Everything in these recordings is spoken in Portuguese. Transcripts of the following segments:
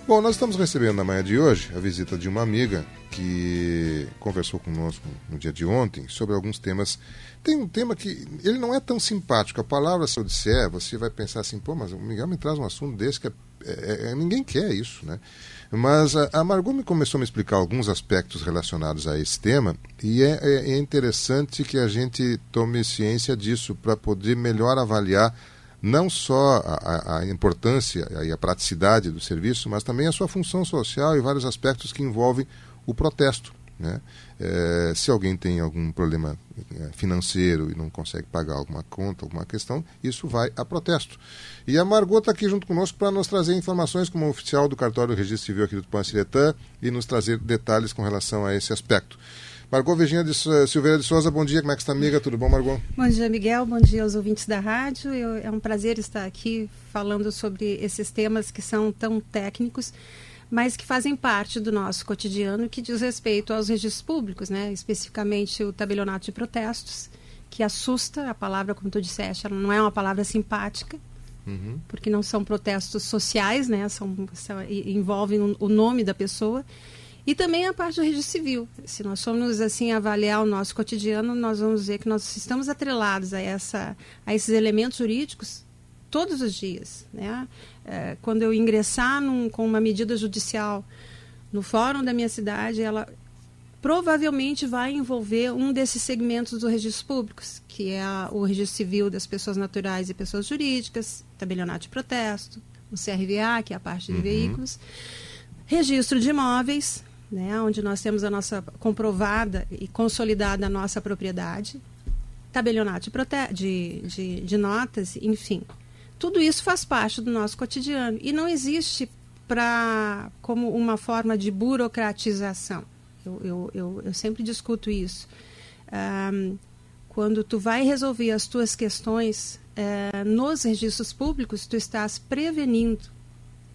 Bom, nós estamos recebendo na manhã de hoje a visita de uma amiga que conversou conosco no dia de ontem sobre alguns temas. Tem um tema que ele não é tão simpático. A palavra, se eu disser, você vai pensar assim, pô, mas o Miguel me traz um assunto desse que ninguém quer isso, né? Mas a Margot começou a me explicar alguns aspectos relacionados a esse tema e é interessante que a gente tome ciência disso para poder melhor avaliar não só a importância e a praticidade do serviço, mas também a sua função social e vários aspectos que envolvem o protesto, né? Se alguém tem algum problema financeiro e não consegue pagar alguma conta, alguma questão, isso vai a protesto. E a Margot está aqui junto conosco para nos trazer informações como oficial do Cartório do Registro Civil aqui do Tupã-Siretã e nos trazer detalhes com relação a esse aspecto. Margot Virginia de Silveira de Souza, bom dia, como é que está, amiga? Tudo bom, Margot? Bom dia, Miguel, bom dia aos ouvintes da rádio. É um prazer estar aqui falando sobre esses temas que são tão técnicos, mas que fazem parte do nosso cotidiano, que diz respeito aos registros públicos, né? Especificamente o tabelionato de protestos, que assusta. A palavra, como tu disseste, ela não é uma palavra simpática, porque não são protestos sociais, né? Envolvem o nome da pessoa. E também a parte do registro civil. Se nós formos assim avaliar o nosso cotidiano, nós vamos ver que nós estamos atrelados a esses elementos jurídicos todos os dias, né? Quando eu ingressar com uma medida judicial no fórum da minha cidade, ela provavelmente vai envolver um desses segmentos dos registros públicos, que é o registro civil das pessoas naturais e pessoas jurídicas, tabelionato de protesto, o CRVA, que é a parte de veículos, registro de imóveis, né, onde nós temos a nossa comprovada e consolidada a nossa propriedade, tabelionato de notas, enfim. Tudo isso faz parte do nosso cotidiano e não existe como uma forma de burocratização. Eu sempre discuto isso. Quando tu vai resolver as tuas questões nos registros públicos, tu estás prevenindo,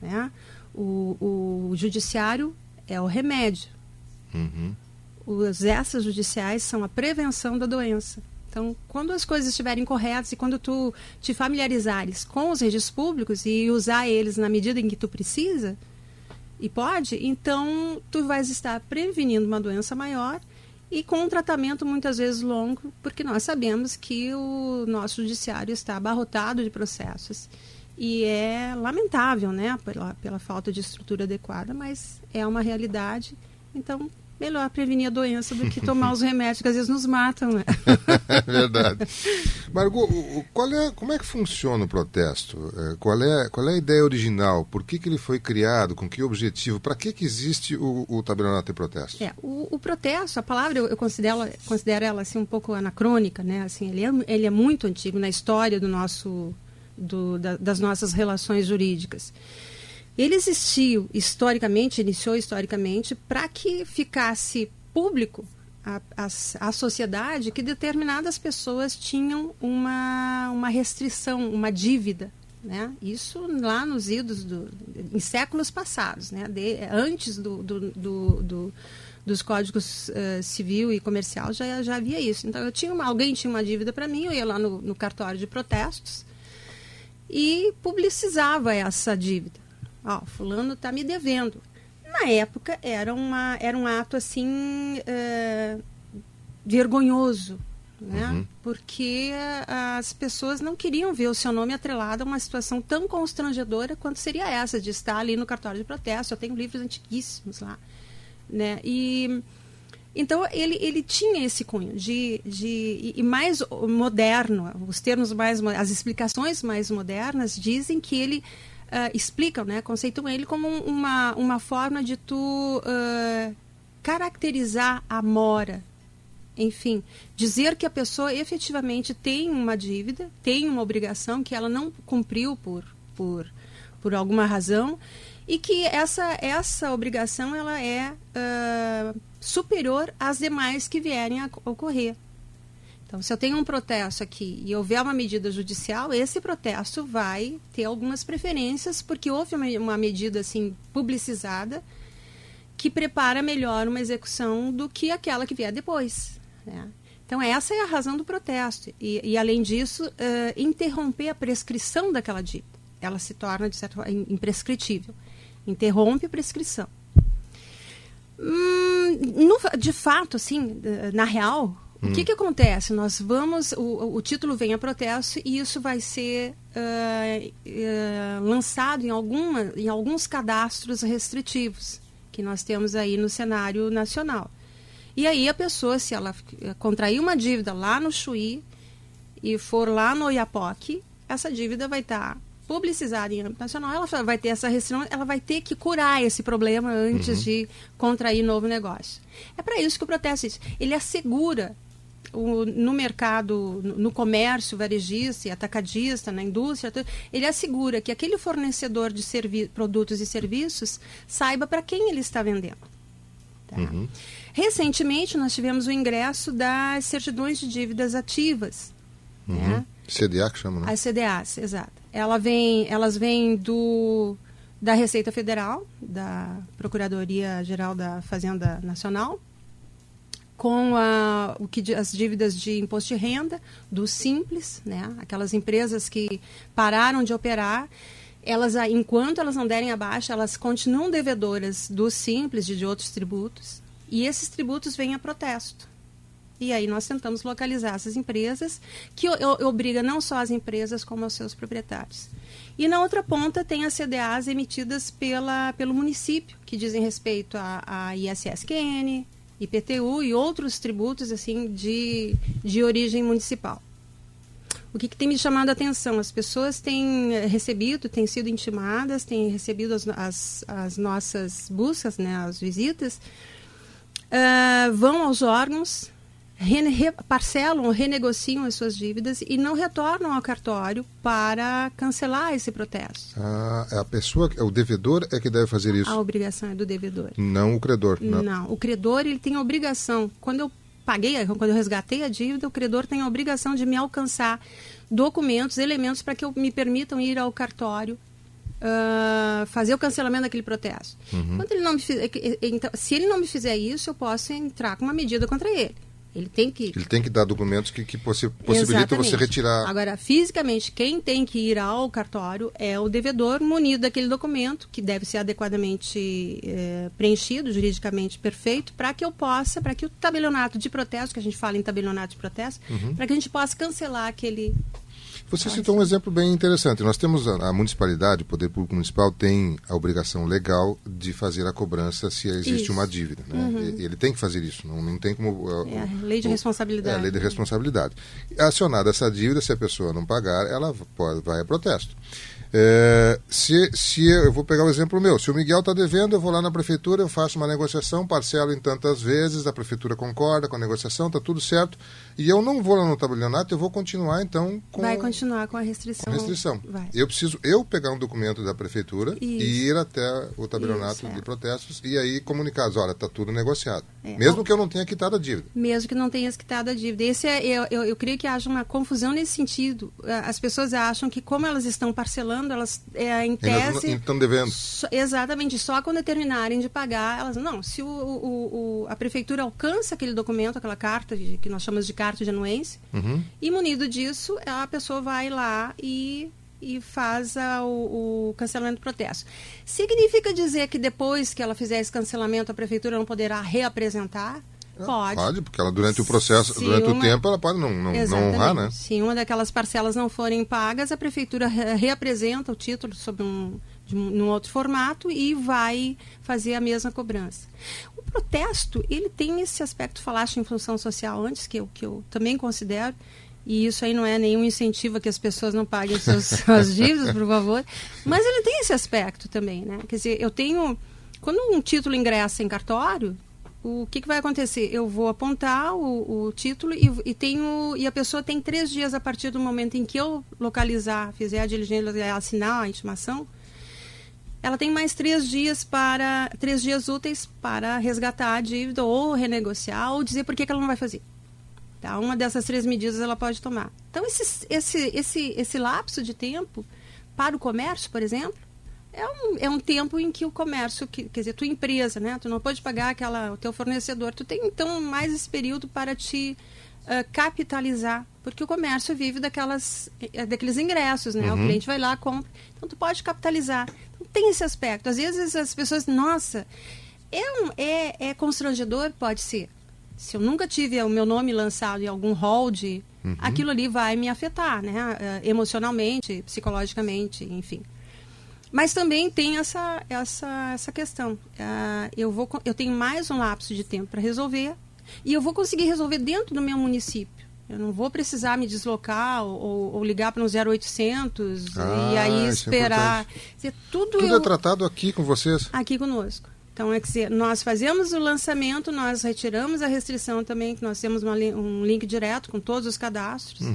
né? O judiciário é o remédio. Os extrajudiciais são a prevenção da doença. Então, quando as coisas estiverem corretas e quando tu te familiarizares com os registros públicos e usar eles na medida em que tu precisa e pode, então tu vais estar prevenindo uma doença maior e com um tratamento muitas vezes longo, porque nós sabemos que o nosso judiciário está abarrotado de processos. E é lamentável, né, pela falta de estrutura adequada, mas é uma realidade. Então, melhor prevenir a doença do que tomar os remédios que às vezes nos matam, né? É verdade. Margot, como é que funciona o protesto? Qual é a ideia original? Por que ele foi criado? Com que objetivo? Para que existe o tabelionato de protesto? O protesto, a palavra eu considero ela assim, um pouco anacrônica, né? Assim, ele é muito antigo na história das nossas relações jurídicas. Ele iniciou historicamente para que ficasse público à sociedade que determinadas pessoas tinham uma restrição, uma dívida, né? Isso lá nos idos em séculos passados, né? Antes dos códigos civil e comercial já havia isso. Então alguém tinha uma dívida para mim, eu ia lá no cartório de protestos e publicizava essa dívida. Fulano está me devendo. Na época era um ato assim vergonhoso, né? Porque as pessoas não queriam ver o seu nome atrelado a uma situação tão constrangedora quanto seria essa de estar ali no cartório de protesto. Eu tenho livros antiguíssimos lá, né? Então ele tinha esse cunho e mais moderno, os termos as explicações mais modernas dizem que ele explicam, né, conceituam ele como uma forma de tu caracterizar a mora, enfim, dizer que a pessoa efetivamente tem uma dívida, tem uma obrigação que ela não cumpriu por alguma razão e que essa obrigação ela é superior às demais que vierem a ocorrer. Então, se eu tenho um protesto aqui e houver uma medida judicial, esse protesto vai ter algumas preferências, porque houve uma medida assim, publicizada que prepara melhor uma execução do que aquela que vier depois, né? Então, essa é a razão do protesto. E além disso, interromper a prescrição daquela dívida. Ela se torna, de certa forma, imprescritível. interrompe a prescrição. De fato, assim, na real, o que acontece? Nós vamos, o título vem a protesto e isso vai ser lançado em alguns cadastros restritivos que nós temos aí no cenário nacional. E aí a pessoa, se ela contrair uma dívida lá no Chuí e for lá no Oiapoque, essa dívida vai estar publicizada em âmbito nacional, ela vai ter essa restrição, ela vai ter que curar esse problema antes de contrair novo negócio. É para isso que o protesto existe. Ele assegura no mercado, no comércio varejista e atacadista, na indústria, ele assegura que aquele fornecedor de produtos e serviços saiba para quem ele está vendendo. Tá? Recentemente, nós tivemos o ingresso das certidões de dívidas ativas. Né? CDA que chama, né? As CDAs, exato. Elas vêm da Receita Federal, da Procuradoria-Geral da Fazenda Nacional, com as dívidas de imposto de renda, do Simples, né? Aquelas empresas que pararam de operar, enquanto elas não derem abaixo, elas continuam devedoras do Simples e de outros tributos, e esses tributos vêm a protesto. E aí nós tentamos localizar essas empresas, que obriga não só as empresas, como os seus proprietários. E na outra ponta tem as CDAs emitidas pelo município, que dizem respeito a ISS-QN, IPTU e outros tributos assim, de origem municipal. O que tem me chamado a atenção? As pessoas têm sido intimadas, têm recebido as nossas buscas, né, as visitas, vão aos órgãos, parcelam ou renegociam as suas dívidas e não retornam ao cartório para cancelar esse protesto. A pessoa, o devedor é que deve fazer isso? A obrigação é do devedor. Não o credor? Não, o credor ele tem a obrigação. Quando eu resgatei a dívida, o credor tem a obrigação de me alcançar documentos, elementos para que me permitam ir ao cartório fazer o cancelamento daquele protesto. Quando ele não me então, se ele não me fizer isso, eu posso entrar com uma medida contra ele. Ele tem que dar documentos que possibilitam você retirar. Agora, fisicamente, quem tem que ir ao cartório é o devedor munido daquele documento, que deve ser adequadamente preenchido, juridicamente perfeito, para que o tabelionato de protesto, que a gente fala em tabelionato de protesto, para que a gente possa cancelar aquele... Você citou um exemplo bem interessante. Nós temos a municipalidade, o Poder Público Municipal tem a obrigação legal de fazer a cobrança se existe uma dívida. Né? Ele tem que fazer isso, não tem como... a lei de responsabilidade. A lei de responsabilidade. Acionada essa dívida, se a pessoa não pagar, ela vai a protesto. Eu vou pegar o exemplo meu, se o Miguel está devendo, eu vou lá na prefeitura, eu faço uma negociação, parcelo em tantas vezes, a prefeitura concorda com a negociação, está tudo certo, e eu não vou lá no tabelionato, eu vou continuar então vai continuar com a restrição. Eu preciso pegar um documento da prefeitura e ir até o tabelionato de protestos e aí comunicar, olha, está tudo negociado, mesmo que eu não tenha quitado a dívida. Mesmo que não tenha quitado a dívida. Eu creio que haja uma confusão nesse sentido. As pessoas acham que como elas estão parcelando, elas, em tese... estão devendo. Exatamente, só quando terminarem de pagar, elas... Não, se a prefeitura alcança aquele documento, aquela carta, que nós chamamos de carta de anuência, e munido disso, a pessoa vai lá e faz o cancelamento do protesto. Significa dizer que depois que ela fizer esse cancelamento, a prefeitura não poderá reapresentar? Pode, porque ela durante o processo, o tempo, ela pode não honrar, né? Se uma daquelas parcelas não forem pagas, a prefeitura reapresenta o título sob num outro formato e vai fazer a mesma cobrança. O protesto, ele tem esse aspecto, falaste em função social antes, que eu também considero, e isso aí não é nenhum incentivo a que as pessoas não paguem suas dívidas, por favor, mas ele tem esse aspecto também, né? Quer dizer, quando um título ingressa em cartório, o que vai acontecer? Eu vou apontar o título e a pessoa tem 3 dias a partir do momento em que eu fizer a diligência, assinar a intimação, ela tem mais 3 dias úteis para resgatar a dívida ou renegociar ou dizer por que ela não vai fazer. Tá? Uma dessas 3 medidas ela pode tomar. Então, esse lapso de tempo para o comércio, por exemplo, é um tempo em que o comércio, quer dizer, tua empresa, né? Tu não pode pagar o teu fornecedor. Tu tem, então, mais esse período para te capitalizar, porque o comércio vive daqueles ingressos, né? O cliente vai lá, compra. Então, tu pode capitalizar. Então, tem esse aspecto. Às vezes as pessoas, nossa, é constrangedor? Pode ser. Se eu nunca tive o meu nome lançado em algum hall aquilo ali vai me afetar, né? Emocionalmente, psicologicamente, enfim. Mas também tem essa questão. Eu tenho mais um lapso de tempo para resolver e eu vou conseguir resolver dentro do meu município. Eu não vou precisar me deslocar ou ligar para um 0800 e aí esperar. Tudo é tratado aqui com vocês? Aqui conosco. Então, é que nós fazemos o lançamento, nós retiramos a restrição também, que nós temos um link direto com todos os cadastros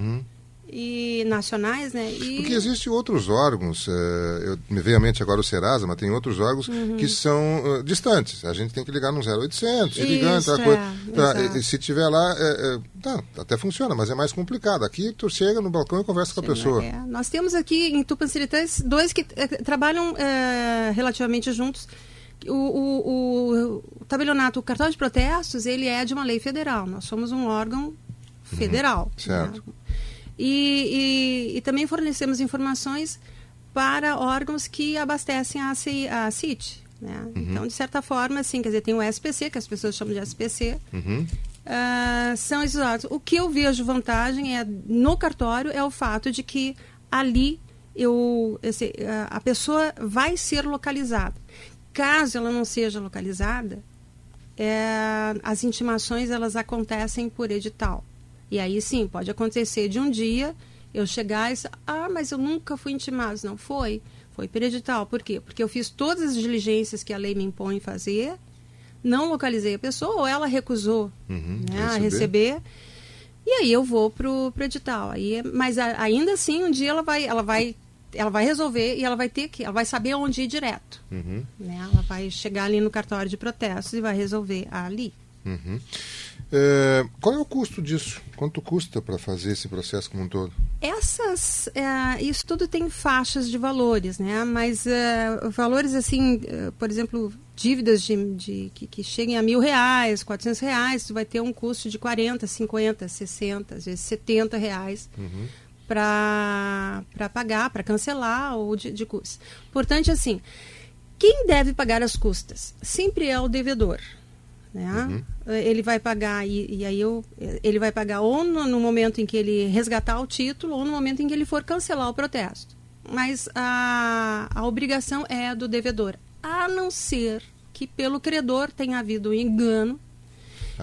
e nacionais, né? Porque existem outros órgãos, me veio à mente agora o Serasa, mas tem outros órgãos que são distantes. A gente tem que ligar no 0800, ligando, se tiver lá, até funciona, mas é mais complicado. Aqui tu chega no balcão e conversa com a pessoa. Nós temos aqui em Tupanciretãs 2 que trabalham relativamente juntos. O tabelionato, o cartão de protestos, ele é de uma lei federal. Nós somos um órgão federal. Certo. Né? E também fornecemos informações para órgãos que abastecem a CIT. Né? Então, de certa forma, assim, quer dizer, tem o SPC, que as pessoas chamam de SPC. São esses órgãos. O que eu vejo vantagem no cartório é o fato de que ali a pessoa vai ser localizada. Caso ela não seja localizada, as intimações elas acontecem por edital. E aí sim, pode acontecer de um dia eu chegar e dizer, mas eu nunca fui intimado. Não foi por edital. Por quê? Porque eu fiz todas as diligências que a lei me impõe fazer, não localizei a pessoa, ou ela recusou a receber. E aí eu vou pro edital. Mas ainda assim, um dia ela vai resolver e ela vai saber onde ir direto. Né? Ela vai chegar ali no cartório de protestos e vai resolver ali. Qual é o custo disso? Quanto custa para fazer esse processo como um todo? Isso tudo tem faixas de valores, né? Mas valores assim, por exemplo, dívidas que cheguem a R$1.000, R$400, tu vai ter um custo de 40, 50, 60, às vezes R$70 para pagar, para cancelar ou de custos. Portanto, assim, quem deve pagar as custas? Sempre é o devedor. Né? Ele vai pagar ele vai pagar ou no momento em que ele resgatar o título ou no momento em que ele for cancelar o protesto. Mas a obrigação é do devedor, a não ser que pelo credor tenha havido um engano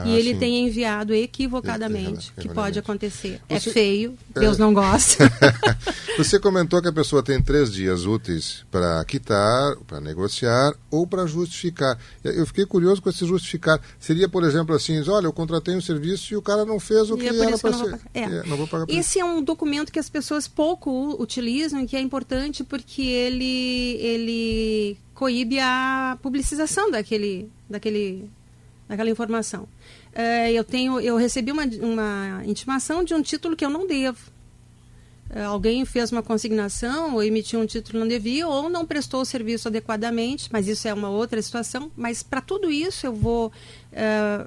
e ele tenha enviado equivocadamente, que pode acontecer. É feio, Deus não gosta. Você comentou que a pessoa tem 3 dias úteis para quitar, para negociar ou para justificar. Eu fiquei curioso com esse justificar. Seria, por exemplo, assim, olha, eu contratei um serviço e o cara não fez o que era para ser. Não vou pagar por isso. Esse é um documento que as pessoas pouco utilizam e que é importante porque ele coíbe a publicização daquela informação. Eu recebi uma intimação de um título que eu não devo. Alguém fez uma consignação ou emitiu um título que não devia ou não prestou o serviço adequadamente, mas isso é uma outra situação. Mas para tudo isso eu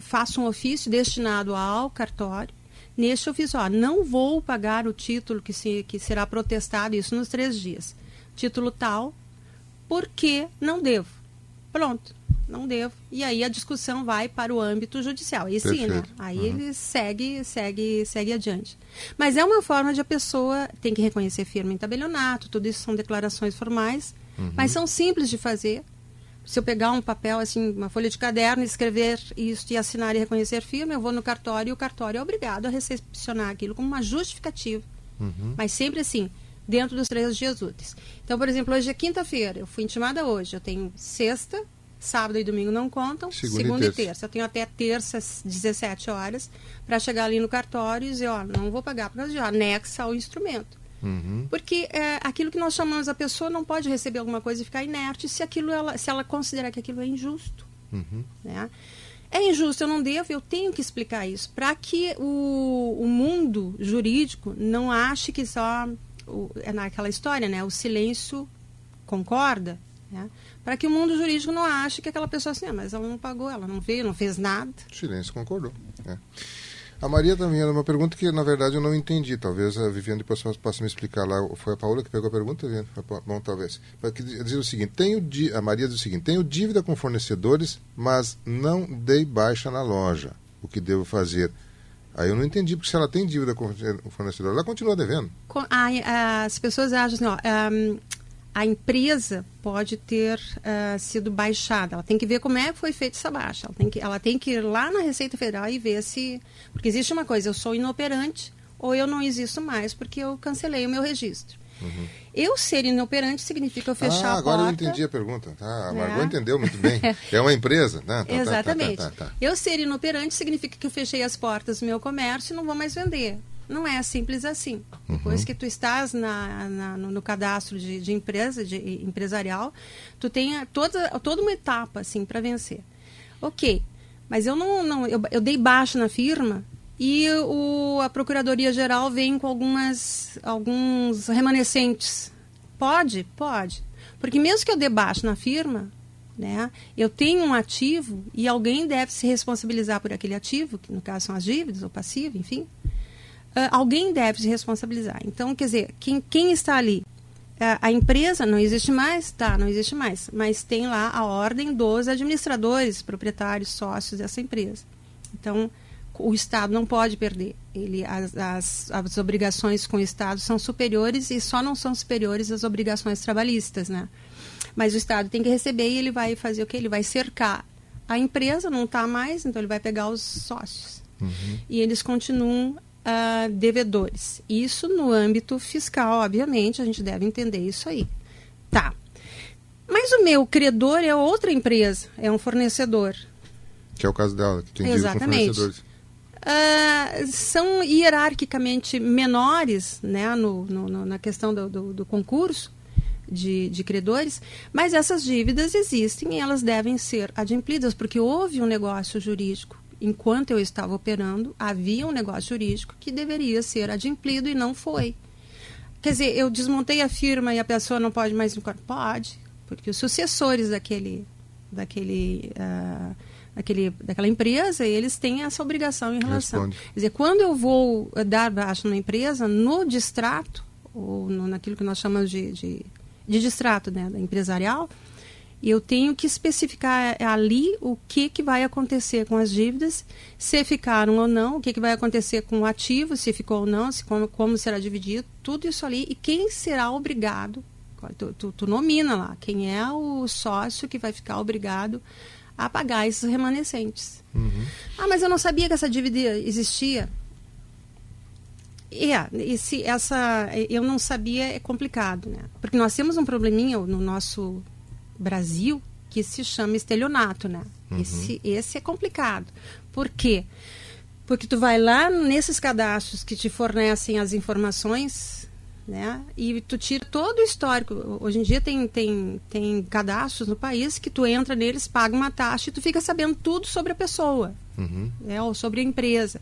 faço um ofício destinado ao cartório. Neste ofício, não vou pagar o título que será protestado, isso nos 3 dias. Título tal, porque não devo. Pronto. Não devo. E aí a discussão vai para o âmbito judicial. Aí sim, né? Aí ele segue adiante. Mas é uma forma de a pessoa tem que reconhecer firma em tabelionato, tudo isso são declarações formais, mas são simples de fazer. Se eu pegar um papel, assim, uma folha de caderno, escrever isso e assinar e reconhecer firma, eu vou no cartório e o cartório é obrigado a recepcionar aquilo como uma justificativa. Mas sempre assim, dentro dos 3 dias úteis. Então, por exemplo, hoje é quinta-feira, eu fui intimada hoje, eu tenho sexta, sábado e domingo não contam, segunda e terça. Eu tenho até terça às 17 horas para chegar ali no cartório e dizer, não vou pagar por causa de anexa ao instrumento. Porque aquilo que nós chamamos, a pessoa não pode receber alguma coisa e ficar inerte se ela considerar que aquilo é injusto. Né? É injusto, eu não devo, eu tenho que explicar isso para que o mundo jurídico não ache que só é naquela história, né? O silêncio concorda, né? Para que o mundo jurídico não ache que aquela pessoa assim, mas ela não pagou, ela não veio, não fez nada. O silêncio concordou. A Maria também era uma pergunta que, na verdade, eu não entendi. Talvez a Viviane depois possa me explicar lá. Foi a Paula que pegou a pergunta, Viviane? Bom, talvez. Diz o seguinte, a Maria diz o seguinte, tenho dívida com fornecedores, mas não dei baixa na loja. O que devo fazer? Aí eu não entendi, porque se ela tem dívida com o fornecedor, ela continua devendo. As pessoas acham assim, a empresa pode ter sido baixada. Ela tem que ver como é que foi feita essa baixa. Ela tem que ir lá na Receita Federal e ver se... Porque existe uma coisa, eu sou inoperante ou eu não existo mais porque eu cancelei o meu registro. Uhum. Eu ser inoperante significa eu fechar a porta... Agora eu entendi a pergunta. A Margot entendeu muito bem. É uma empresa? Exatamente. Eu ser inoperante significa que eu fechei as portas do meu comércio e não vou mais vender. Não é simples assim. Uhum. Depois que tu estás no cadastro de empresa, de empresarial, tu tem toda uma etapa assim para vencer. Ok, mas eu dei baixa na firma e a Procuradoria-Geral vem com alguns remanescentes. Pode. Porque mesmo que eu dê baixa na firma, né, eu tenho um ativo e alguém deve se responsabilizar por aquele ativo, que no caso são as dívidas ou passivo, enfim. Alguém deve se responsabilizar. Então, quer dizer, quem está ali? A empresa não existe mais? Tá, não existe mais. Mas tem lá a ordem dos administradores, proprietários, sócios dessa empresa. Então, o Estado não pode perder. As obrigações com o Estado são superiores e só não são superiores às obrigações trabalhistas, né? Mas o Estado tem que receber e ele vai fazer o quê? Ele vai cercar. A empresa não está mais, então ele vai pegar os sócios. Uhum. E eles continuam... devedores. Isso no âmbito fiscal, obviamente, a gente deve entender isso aí. Tá. Mas o meu credor é outra empresa, é um fornecedor. Que é o caso dela, que tem dívida com fornecedores. São hierarquicamente menores, né, na questão do concurso de credores, mas essas dívidas existem e elas devem ser adimplidas, porque houve um negócio jurídico. Enquanto eu estava operando, havia um negócio jurídico que deveria ser adimplido e não foi. Quer dizer, eu desmontei a firma e a pessoa não pode mais... Pode, porque os sucessores daquela empresa, eles têm essa obrigação em relação. Responde. Quer dizer, quando eu vou dar baixa numa empresa, no distrato, ou naquilo que nós chamamos de distrato, né, da empresarial, eu tenho que especificar ali o que vai acontecer com as dívidas, se ficaram ou não, o que vai acontecer com o ativo, se ficou ou não, como será dividido, tudo isso ali, e quem será obrigado, tu nomina lá, quem é o sócio que vai ficar obrigado a pagar esses remanescentes. Uhum. Mas eu não sabia que essa dívida existia. Eu não sabia, é complicado, né? Porque nós temos um probleminha no nosso... Brasil, que se chama estelionato, né? Uhum. Esse é complicado. Por quê? Porque tu vai lá nesses cadastros que te fornecem as informações, né? E tu tira todo o histórico. Hoje em dia tem cadastros no país que tu entra neles, paga uma taxa e tu fica sabendo tudo sobre a pessoa, uhum, né? Ou sobre a empresa.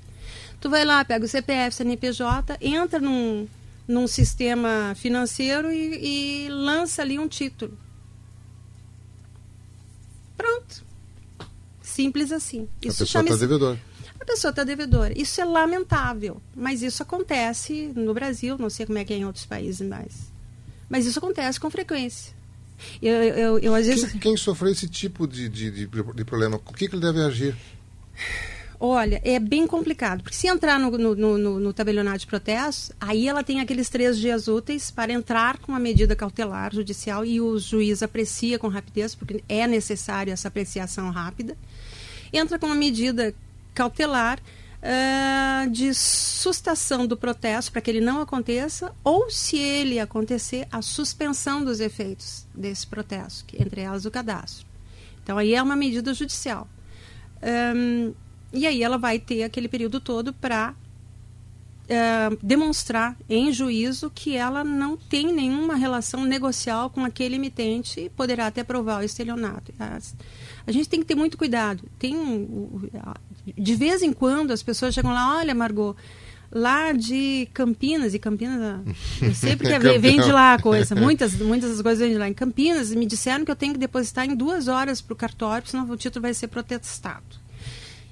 Tu vai lá, pega o CPF, CNPJ, entra num sistema financeiro e lança ali um título. Pronto. Simples assim. Isso a pessoa está devedora. A pessoa está devedora. Isso é lamentável. Mas isso acontece no Brasil, não sei como é que é em outros países mais. Mas isso acontece com frequência. Eu às vezes... Quem sofreu esse tipo de problema, o que ele deve agir? Olha, é bem complicado, porque se entrar no tabelionato de protesto, aí ela tem aqueles 3 dias úteis para entrar com uma medida cautelar judicial e o juiz aprecia com rapidez, porque é necessário essa apreciação rápida. Entra com uma medida cautelar de sustação do protesto para que ele não aconteça, ou se ele acontecer, a suspensão dos efeitos desse protesto, entre elas o cadastro. Então aí é uma medida judicial. E aí ela vai ter aquele período todo para demonstrar em juízo que ela não tem nenhuma relação negocial com aquele emitente e poderá até provar o estelionato. A gente tem que ter muito cuidado. De vez em quando as pessoas chegam lá, olha, Margot, lá de Campinas, e Campinas, eu sei porque vem de lá a coisa, muitas das coisas vêm de lá. Em Campinas, me disseram que eu tenho que depositar em 2 horas para o cartório, senão o título vai ser protestado.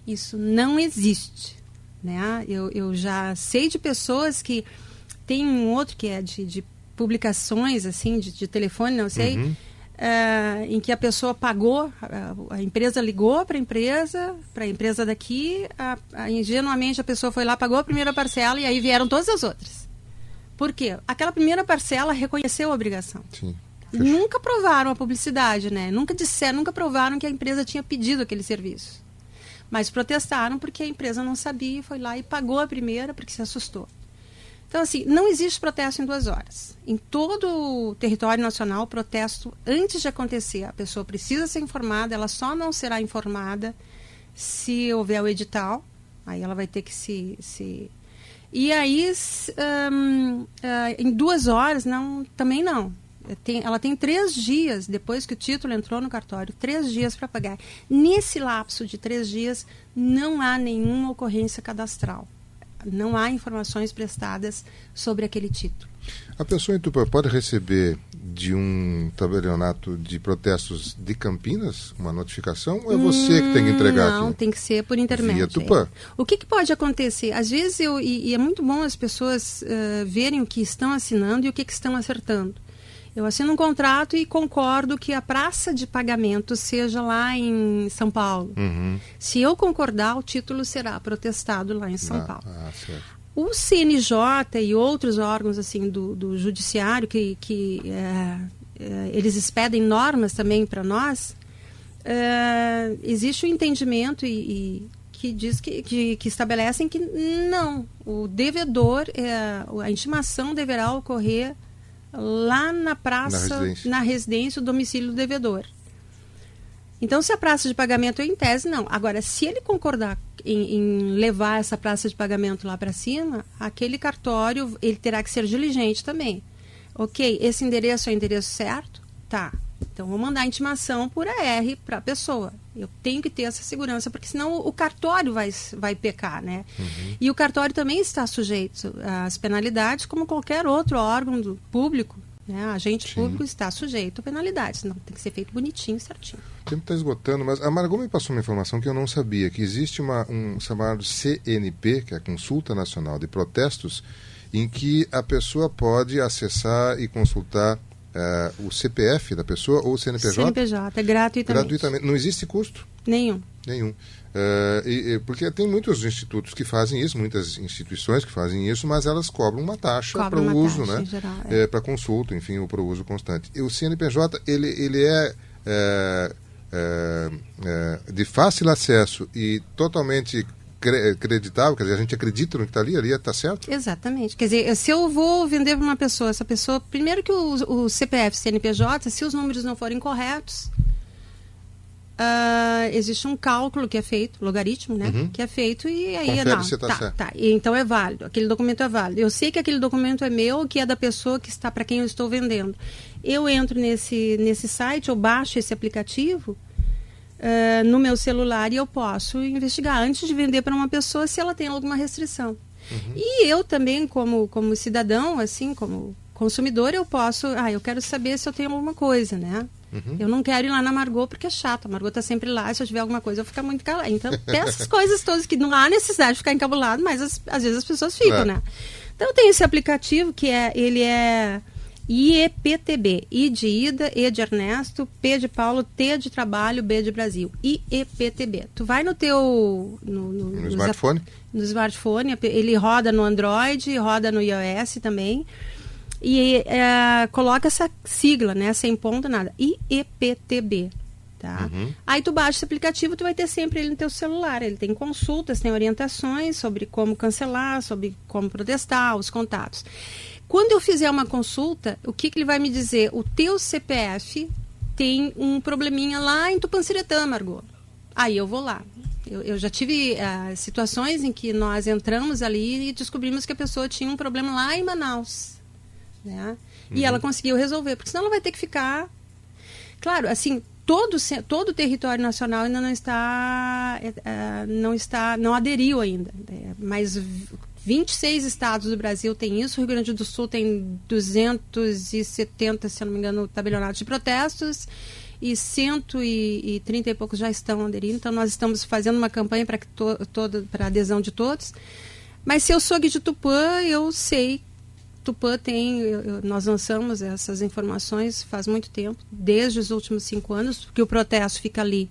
Isso não existe. né? Eu já sei de pessoas que tem um outro que é de publicações assim de telefone, não sei, em que a pessoa pagou, a empresa ligou para a empresa daqui, ingenuamente a pessoa foi lá, pagou a primeira parcela e aí vieram todas as outras. Por quê? Aquela primeira parcela reconheceu a obrigação. Sim. Nunca provaram a publicidade, né? Nunca provaram que a empresa tinha pedido aquele serviço. Mas protestaram porque a empresa não sabia, foi lá e pagou a primeira porque se assustou. Então, assim, não existe protesto em 2 horas. Em todo o território nacional, protesto, antes de acontecer, a pessoa precisa ser informada, ela só não será informada se houver o edital, aí ela vai ter que se... E aí, em 2 horas, também não. Ela tem 3 dias, depois que o título entrou no cartório, 3 dias para pagar. Nesse lapso de 3 dias, não há nenhuma ocorrência cadastral. Não há informações prestadas sobre aquele título. A pessoa em Tupã pode receber de um tabelionato de protestos de Campinas uma notificação ou é você que tem que entregar aqui? Não, tem que ser por intermédio. Via Tupã. O que pode acontecer? Às vezes, e é muito bom as pessoas verem o que estão assinando e o que estão acertando. Eu assino um contrato e concordo que a praça de pagamento seja lá em São Paulo. Se eu concordar, o título será protestado lá em São Paulo. Certo. O CNJ e outros órgãos assim do judiciário que eles expedem normas também para nós, existe um entendimento que diz que estabelecem que não, o devedor, a intimação deverá ocorrer lá na praça, na residência, o domicílio do devedor. Então, se a praça de pagamento é em tese, não. Agora, se ele concordar em levar essa praça de pagamento lá para cima, aquele cartório, ele terá que ser diligente também. Ok, esse endereço é o endereço certo? Tá. Então, vou mandar a intimação por AR para a pessoa. Eu tenho que ter essa segurança, porque senão o cartório vai pecar, né? E o cartório também está sujeito às penalidades, como qualquer outro órgão público, né? Agente público está sujeito a penalidades. Não, tem que ser feito bonitinho, certinho. O tempo está esgotando, mas a Margot me passou uma informação que eu não sabia, que existe um chamado CNP, que é a Consulta Nacional de Protestos, em que a pessoa pode acessar e consultar o CPF da pessoa ou o CNPJ? CNPJ, é gratuitamente. Não existe custo? Nenhum. Porque tem muitos institutos que fazem isso, muitas instituições que fazem isso, mas elas cobram uma taxa para o uso, né? Para consulta, enfim, ou para o uso constante. E o CNPJ, ele é de fácil acesso e totalmente creditável, quer dizer, a gente acredita no que está ali está certo? Exatamente. Quer dizer, se eu vou vender para uma pessoa, essa pessoa, primeiro que o CPF, CNPJ, se os números não forem corretos, existe um cálculo que é feito, logaritmo, né? Que é feito e aí confere se tá certo. Tá. Então é válido, aquele documento é válido. Eu sei que aquele documento é meu, que é da pessoa que está para quem eu estou vendendo. Eu entro nesse site, eu baixo esse aplicativo no meu celular e eu posso investigar antes de vender para uma pessoa se ela tem alguma restrição. E eu também, como cidadão, assim, como consumidor, eu posso, eu quero saber se eu tenho alguma coisa, né? Eu não quero ir lá na Margot porque é chato. A Margot está sempre lá, se eu tiver alguma coisa eu vou ficar muito calada. Então, tem essas coisas todas que não há necessidade de ficar encabulado, mas às vezes as pessoas ficam, né? Então, tem esse aplicativo que ele é IEPTB, I de Ida, E de Ernesto, P de Paulo, T de Trabalho, B de Brasil. IEPTB. Tu vai no teu... No smartphone? No smartphone, ele roda no Android, roda no iOS também. E coloca essa sigla, né? Sem ponto, nada. IEPTB. Tá? Aí tu baixa esse aplicativo, tu vai ter sempre ele no teu celular. Ele tem consultas, tem orientações sobre como cancelar, sobre como protestar, os contatos. Quando eu fizer uma consulta, o que ele vai me dizer? O teu CPF tem um probleminha lá em Tupanciretã, Margot. Aí eu vou lá. Eu já tive situações em que nós entramos ali e descobrimos que a pessoa tinha um problema lá em Manaus. Né? E ela conseguiu resolver, porque senão ela vai ter que ficar... Claro, assim, todo o território nacional ainda não aderiu ainda. Mas 26 estados do Brasil têm isso, o Rio Grande do Sul tem 270, se eu não me engano, tabelionatos de protestos, e 130 e poucos já estão aderindo. Então, nós estamos fazendo uma campanha para para adesão de todos. Mas se eu sou aqui de Tupã, eu sei. Tupã tem, nós lançamos essas informações faz muito tempo, desde os últimos 5 anos, porque o protesto fica ali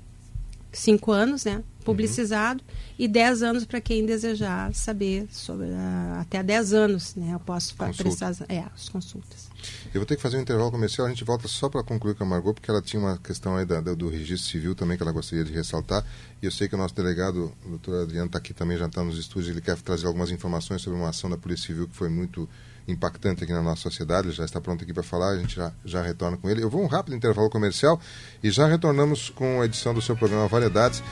5 anos, né, publicizado, e 10 anos para quem desejar saber sobre, até 10 anos, né, eu posso prestar as consultas. Eu vou ter que fazer um intervalo comercial, a gente volta só para concluir com a Margot, porque ela tinha uma questão aí do registro civil também que ela gostaria de ressaltar, e eu sei que o nosso delegado, o doutor Adriano, está aqui também, já está nos estúdios, ele quer trazer algumas informações sobre uma ação da Polícia Civil que foi muito impactante aqui na nossa sociedade. Ele já está pronto aqui para falar, a gente já retorna com ele. Eu vou um rápido intervalo comercial e já retornamos com a edição do seu programa Variedades.